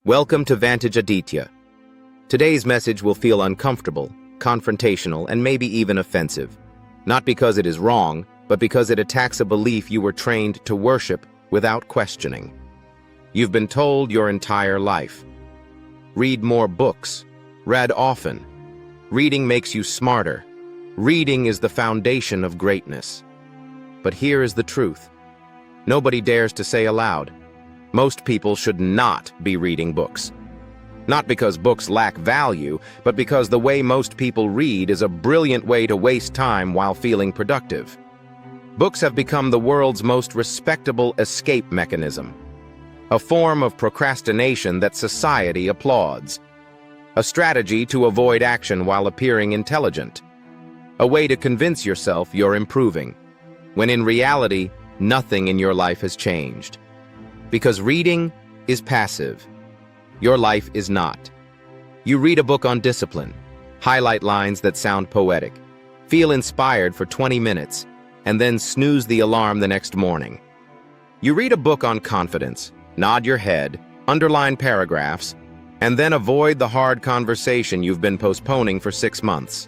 Welcome to Vantage Aditya. Today's message will feel uncomfortable, confrontational, and maybe even offensive. Not because it is wrong, but because it attacks a belief you were trained to worship without questioning. You've been told your entire life. Read more books. Read often. Reading makes you smarter. Reading is the foundation of greatness. But here is the truth. Nobody dares to say aloud, most people should not be reading books. Not because books lack value, but because the way most people read is a brilliant way to waste time while feeling productive. Books have become the world's most respectable escape mechanism, a form of procrastination that society applauds, a strategy to avoid action while appearing intelligent, a way to convince yourself you're improving, when in reality, nothing in your life has changed. Because reading is passive. Your life is not. You read a book on discipline, highlight lines that sound poetic, feel inspired for 20 minutes, and then snooze the alarm the next morning. You read a book on confidence, nod your head, underline paragraphs, and then avoid the hard conversation you've been postponing for 6 months.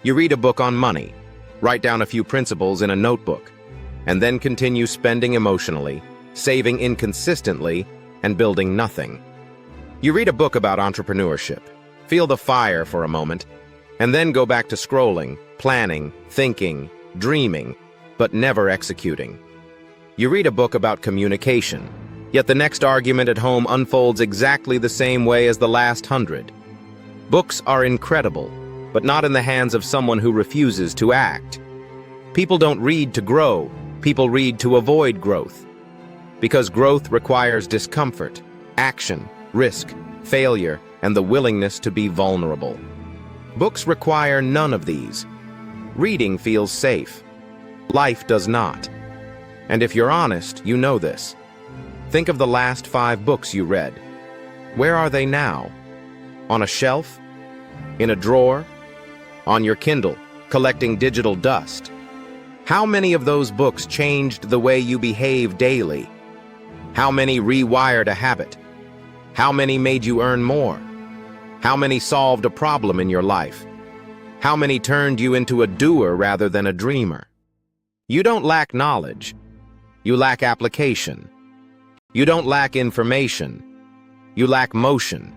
You read a book on money, write down a few principles in a notebook, and then continue spending emotionally, saving inconsistently, and building nothing. You read a book about entrepreneurship, feel the fire for a moment, and then go back to scrolling, planning, thinking, dreaming, but never executing. You read a book about communication, yet the next argument at home unfolds exactly the same way as the last 100. Books are incredible, but not in the hands of someone who refuses to act. People don't read to grow, people read to avoid growth. Because growth requires discomfort, action, risk, failure, and the willingness to be vulnerable. Books require none of these. Reading feels safe. Life does not. And if you're honest, you know this. Think of the last 5 books you read. Where are they now? On a shelf? In a drawer? On your Kindle, collecting digital dust? How many of those books changed the way you behave daily? How many rewired a habit? How many made you earn more? How many solved a problem in your life? How many turned you into a doer rather than a dreamer? You don't lack knowledge. You lack application. You don't lack information. You lack motion.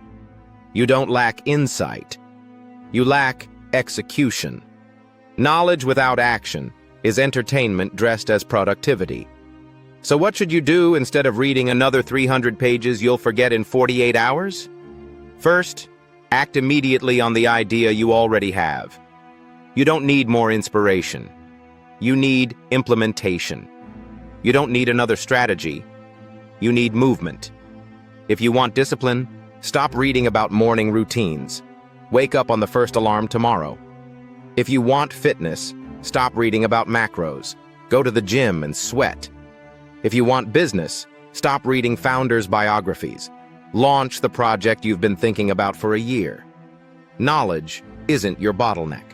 You don't lack insight. You lack execution. Knowledge without action is entertainment dressed as productivity. So what should you do instead of reading another 300 pages you'll forget in 48 hours? First, act immediately on the idea you already have. You don't need more inspiration. You need implementation. You don't need another strategy. You need movement. If you want discipline, stop reading about morning routines. Wake up on the first alarm tomorrow. If you want fitness, stop reading about macros. Go to the gym and sweat. If you want business, stop reading founders' biographies. Launch the project you've been thinking about for a year. Knowledge isn't your bottleneck.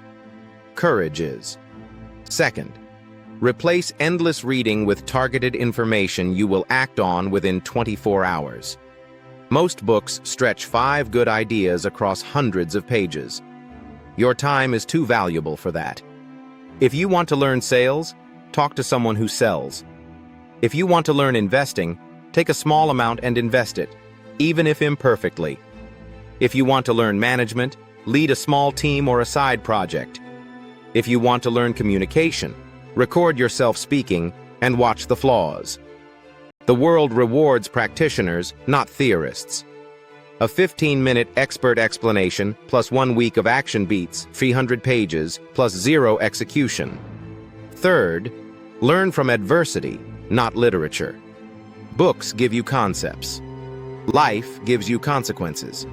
Courage is. Second, replace endless reading with targeted information you will act on within 24 hours. Most books stretch 5 good ideas across hundreds of pages. Your time is too valuable for that. If you want to learn sales, talk to someone who sells. If you want to learn investing, take a small amount and invest it, even if imperfectly. If you want to learn management, lead a small team or a side project. If you want to learn communication, record yourself speaking and watch the flaws. The world rewards practitioners, not theorists. A 15-minute expert explanation plus 1 week of action beats 300 pages plus 0 execution. Third, learn from adversity, not literature. Books give you concepts. Life gives you consequences.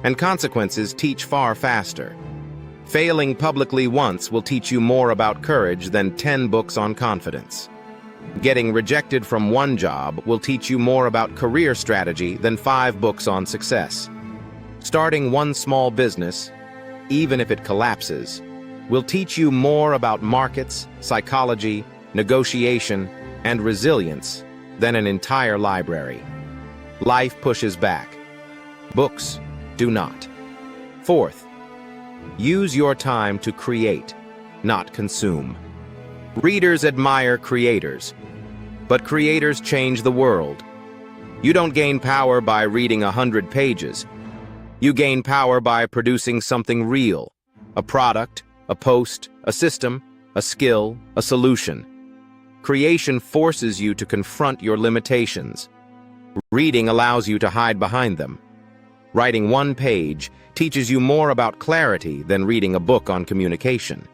And consequences teach far faster. Failing publicly once will teach you more about courage than 10 books on confidence. Getting rejected from one job will teach you more about career strategy than 5 books on success. Starting one small business, even if it collapses, will teach you more about markets, psychology, negotiation, and resilience than an entire library. Life pushes back. Books do not. Fourth, use your time to create, not consume. Readers admire creators, but creators change the world. You don't gain power by reading 100 pages. You gain power by producing something real, a product, a post, a system, a skill, a solution. Creation forces you to confront your limitations. Reading allows you to hide behind them. Writing one page teaches you more about clarity than reading a book on communication.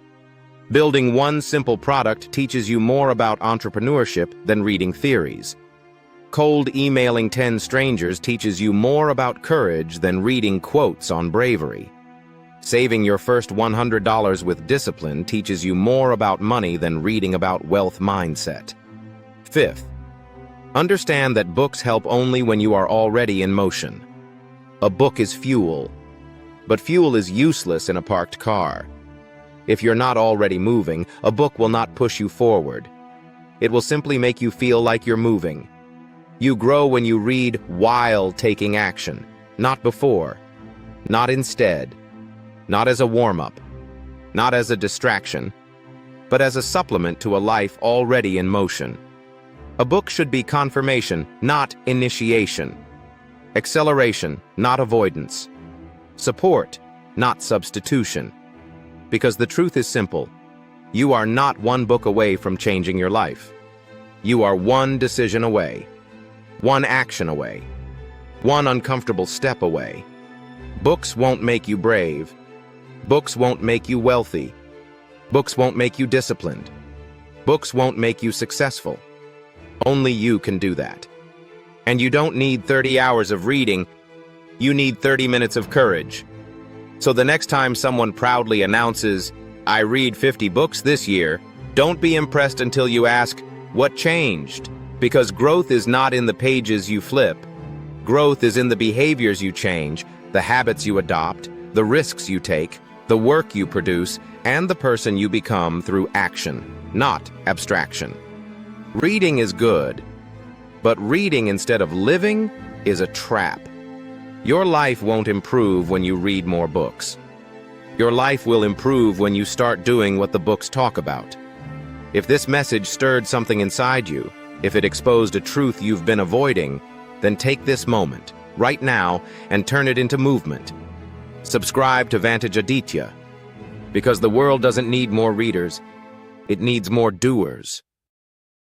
Building one simple product teaches you more about entrepreneurship than reading theories. Cold emailing 10 strangers teaches you more about courage than reading quotes on bravery. Saving your first $100 with discipline teaches you more about money than reading about wealth mindset. Fifth, understand that books help only when you are already in motion. A book is fuel, but fuel is useless in a parked car. If you're not already moving, a book will not push you forward. It will simply make you feel like you're moving. You grow when you read while taking action, not before, not instead, not as a warm-up, not as a distraction, but as a supplement to a life already in motion. A book should be confirmation, not initiation. Acceleration, not avoidance. Support, not substitution. Because the truth is simple. You are not one book away from changing your life. You are one decision away, one action away, one uncomfortable step away. Books won't make you brave. Books won't make you wealthy. Books won't make you disciplined. Books won't make you successful. Only you can do that. And you don't need 30 hours of reading, you need 30 minutes of courage. So the next time someone proudly announces, "I read 50 books this year," don't be impressed until you ask, "What changed?" Because growth is not in the pages you flip. Growth is in the behaviors you change, the habits you adopt, the risks you take, the work you produce, and the person you become through action, not abstraction. Reading is good, but reading instead of living is a trap. Your life won't improve when you read more books. Your life will improve when you start doing what the books talk about. If this message stirred something inside you, if it exposed a truth you've been avoiding, then take this moment, right now, and turn it into movement. Subscribe to Vantage Aditya, because the world doesn't need more readers, it needs more doers.